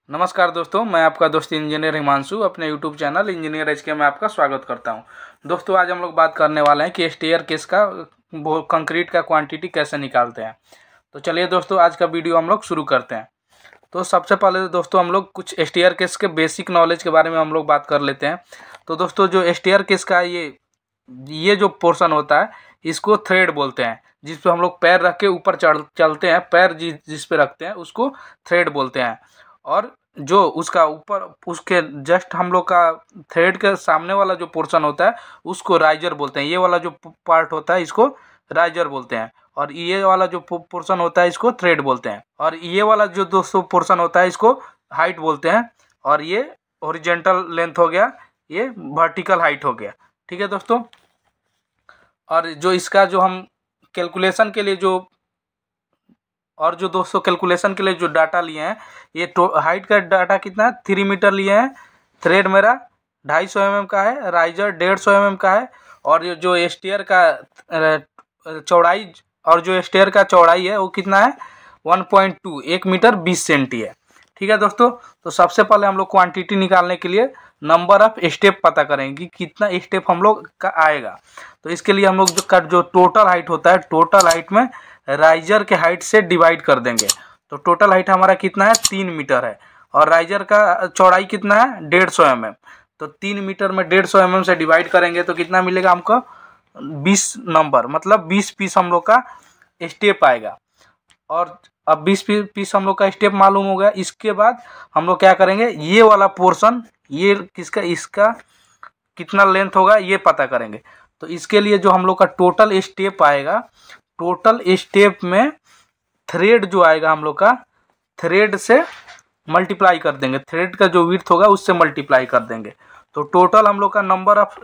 नमस्कार दोस्तों, मैं आपका दोस्त इंजीनियर हिमांशु अपने यूट्यूब चैनल इंजीनियर एचके में आपका स्वागत करता हूं। दोस्तों, आज हम लोग बात करने वाले हैं कि स्टेयरकेस का वो कंक्रीट का क्वांटिटी कैसे निकालते हैं। तो चलिए दोस्तों, आज का वीडियो हम लोग शुरू करते हैं। तो सबसे पहले दोस्तों हम लोग कुछ स्टेयरकेस के बेसिक नॉलेज के बारे में हम लोग बात कर लेते हैं। तो दोस्तों, जो स्टेयरकेस का ये जो पोर्शन होता है इसको थ्रेड बोलते हैं, जिस पे हम लोग पैर रख के ऊपर चलते हैं। पैर जिस पे रखते हैं उसको थ्रेड बोलते हैं। और जो उसका ऊपर उसके जस्ट हम लोग का थ्रेड के सामने वाला जो पोर्शन होता है उसको राइजर बोलते हैं। ये वाला जो पार्ट होता है इसको राइजर बोलते हैं। और ये वाला जो पोर्शन होता है इसको थ्रेड बोलते हैं। और ये वाला जो दोस्तों पोर्शन होता है इसको हाइट बोलते हैं। और ये हॉरिजॉन्टल लेंथ हो गया, ये वर्टिकल हाइट हो गया। ठीक है दोस्तों। और जो इसका जो हम कैलकुलेशन के लिए जो दोस्तों कैलकुलेशन के लिए जो डाटा लिए हैं, ये हाइट का डाटा कितना है 3 मीटर लिए हैं। थ्रेड मेरा 250 mm का है, राइजर 150 mm का है। और ये जो स्टेयर का चौड़ाई और जो स्टेयर का चौड़ाई है वो कितना है 1.2 1 मीटर 20 सेंटी है। ठीक है दोस्तों। तो सबसे पहले हम लोग क्वांटिटी निकालने के लिए नंबर ऑफ स्टेप पता करेंगे कि कितना स्टेप हम लोग का आएगा। तो इसके लिए हम लोग जो टोटल हाइट होता है, टोटल हाइट में राइजर के हाइट से डिवाइड कर देंगे। तो टोटल हाइट हमारा कितना है 3 मीटर है। और राइजर का चौड़ाई कितना है 150 mm। तो 3 मीटर में 150 mm से डिवाइड करेंगे तो कितना मिलेगा हमको 20 नंबर, मतलब 20 पीस हम लोग का स्टेप आएगा। और अब 20 पीस हम लोग का स्टेप मालूम हो गया। इसके बाद हम लोग क्या करेंगे, ये वाला पोर्शन ये इसका कितना लेंथ होगा ये पता करेंगे। तो इसके लिए जो हम लोग का टोटल स्टेप आएगा, टोटल स्टेप में थ्रेड जो आएगा हम लोग का थ्रेड से मल्टीप्लाई कर देंगे। थ्रेड का जो विड्थ होगा उससे मल्टीप्लाई कर देंगे। तो टोटल हम लोग का नंबर ऑफ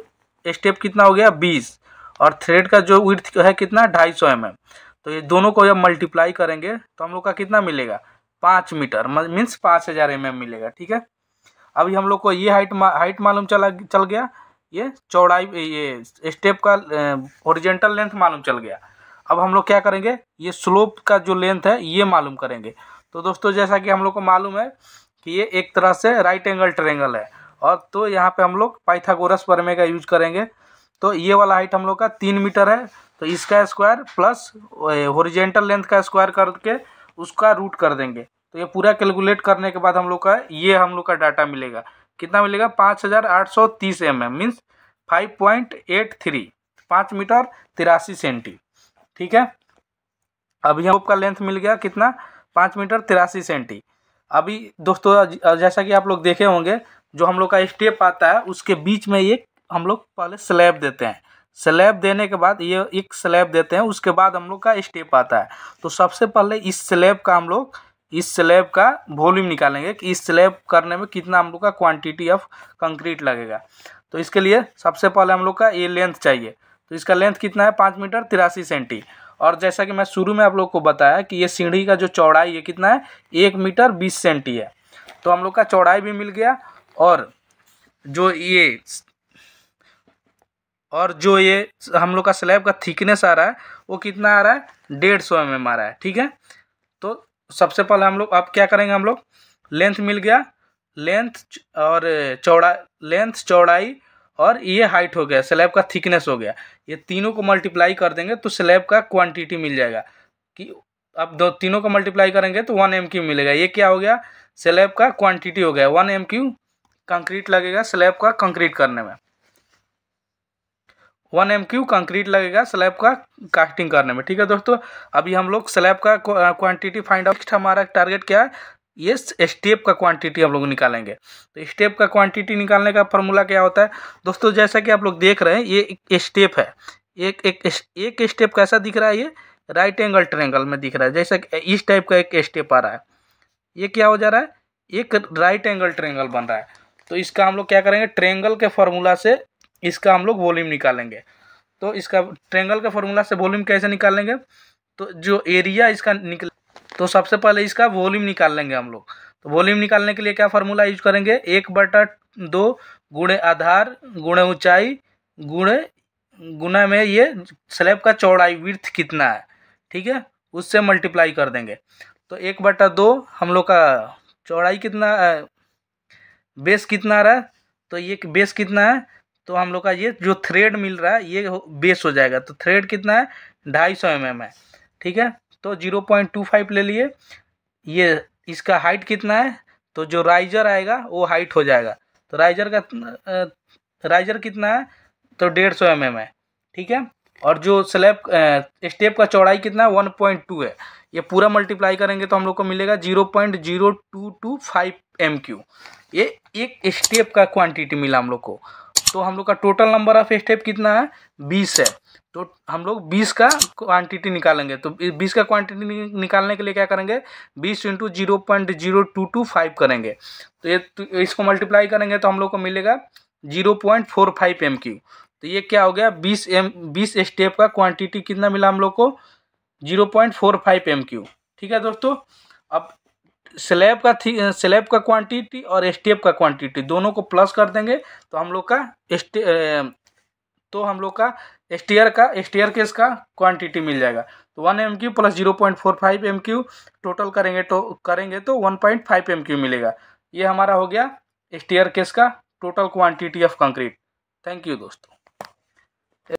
स्टेप कितना हो गया 20। और थ्रेड का जो विड्थ है कितना 250 mm। तो ये दोनों को जब मल्टीप्लाई करेंगे तो हम लोग का कितना मिलेगा 5 मीटर, मीन्स 5000 mm मिलेगा। ठीक है। अभी हम लोग को ये हाइट मालूम चल गया, ये चौड़ाई ये स्टेप का हॉरिजॉन्टल लेंथ मालूम चल गया। अब हम लोग क्या करेंगे, ये स्लोप का जो लेंथ है ये मालूम करेंगे। तो दोस्तों, जैसा कि हम लोग को मालूम है कि ये एक तरह से राइट एंगल ट्रायंगल है। और तो यहाँ पे हम लोग पाइथागोरस प्रमेय का यूज करेंगे। तो ये वाला हाइट हम लोग का 3 मीटर है, तो इसका स्क्वायर प्लस हॉरिजॉन्टल लेंथ का स्क्वायर करके उसका रूट कर देंगे। तो ये पूरा कैलकुलेट करने के बाद हम लोग का डाटा मिलेगा। कितना मिलेगा 5830 mm, मीन्स 5.83 5 मीटर 83 सेंटी। ठीक है। अभी हम का लेंथ मिल गया कितना 5 मीटर 83 सेंटी। अभी दोस्तों, जैसा कि आप लोग देखे होंगे, जो हम लोग का स्टेप आता है उसके बीच में ये हम लोग पहले स्लैब देते हैं। स्लैब देने के बाद ये एक स्लैब देते हैं, उसके बाद हम लोग का स्टेप आता है। तो सबसे पहले इस स्लैब का वॉल्यूम निकालेंगे कि इस स्लैब करने में कितना हम लोग का क्वांटिटी ऑफ कंक्रीट लगेगा। तो इसके लिए सबसे पहले हम लोग का ये लेंथ चाहिए। तो इसका लेंथ कितना है 5 मीटर 83 सेंटी। और जैसा कि मैं शुरू में आप लोग को बताया कि ये सीढ़ी का जो चौड़ाई है कितना है 1 मीटर 20 सेंटी है। तो हम लोग का चौड़ाई भी मिल गया। और जो ये हम लोग का स्लैब का थिकनेस आ रहा है वो कितना आ रहा है 150 mm आ रहा है। ठीक है। तो सबसे पहले हम लोग अब क्या करेंगे, हम लोग लेंथ मिल गया, लेंथ चौड़ाई और ये हाइट हो गया, स्लैब का थिकनेस हो गया। ये तीनों को मल्टीप्लाई कर देंगे तो स्लैब का क्वांटिटी मिल जाएगा। कि अब तीनों को मल्टीप्लाई करेंगे तो 1 MQ मिलेगा। ये क्या हो गया स्लैब का क्वांटिटी हो गया। 1 MQ कंक्रीट लगेगा स्लैब का कंक्रीट करने में। 1 MQ कंक्रीट लगेगा स्लैब का कास्टिंग करने में। ठीक है दोस्तों। अभी हम लोग स्लैब का क्वांटिटी फाइंड आउट, हमारा टारगेट क्या है, ये स्टेप का क्वांटिटी हम लोग निकालेंगे। तो स्टेप का क्वांटिटी निकालने का फॉर्मूला क्या होता है दोस्तों, जैसा कि आप लोग देख रहे हैं ये एक स्टेप है। एक स्टेप कैसा दिख रहा है, ये राइट एंगल ट्रायंगल में दिख रहा है। जैसा इस टाइप का एक स्टेप आ रहा है, ये क्या हो जा रहा है, एक राइट एंगल ट्रायंगल बन रहा है। तो इसका हम लोग क्या करेंगे, ट्रायंगल के फॉर्मूला से इसका हम लोग वॉल्यूम निकालेंगे। तो इसका ट्रायंगल के फॉर्मूला से वॉल्यूम कैसे निकालेंगे, तो जो एरिया इसका तो सबसे पहले इसका वॉल्यूम निकाल लेंगे हम लोग। तो वॉल्यूम निकालने के लिए क्या फार्मूला यूज करेंगे, 1/2 गुणे आधार गुणे ऊंचाई गुणे में ये स्लैब का चौड़ाई विड्थ कितना है। ठीक है, उससे मल्टीप्लाई कर देंगे। तो 1/2 हम लोग का चौड़ाई कितना, बेस कितना रहा, तो ये बेस कितना है, तो हम लोग का ये जो थ्रेड मिल रहा है ये बेस हो जाएगा। तो थ्रेड कितना है, 250 mm है, ठीक है। तो 0.25 ले लिए। ये इसका हाइट कितना है, तो जो राइजर आएगा वो हाइट हो जाएगा। तो राइजर कितना है, तो 150 mm है, ठीक है। और जो स्लैब स्टेप का चौड़ाई कितना है, 1.2 है। ये पूरा मल्टीप्लाई करेंगे तो हम लोग को मिलेगा 0.0225 MQ। ये एक स्टेप का क्वांटिटी मिला हम लोग को। तो हम लोग का टोटल नंबर ऑफ स्टेप कितना है, 20 है। तो हम लोग 20 का क्वांटिटी निकालेंगे। तो 20 का क्वांटिटी निकालने के लिए क्या करेंगे, 20 × 0.0225 करेंगे। तो ये इसको मल्टीप्लाई करेंगे तो हम लोग को मिलेगा 0.45 MQ। तो ये क्या हो गया, 20 स्टेप का क्वांटिटी कितना मिला हम लोग को, 0.45 MQ, ठीक है दोस्तों। अब स्लैब का क्वांटिटी और स्टेप का क्वांटिटी दोनों को प्लस कर देंगे तो हम लोग का स्टेयर केस का क्वांटिटी मिल जाएगा। तो 1 MQ प्लस 0.45 MQ टोटल करेंगे तो 1.5 MQ मिलेगा। ये हमारा हो गया स्टेयर केस का total quantity of concrete. Thank you दोस्तों।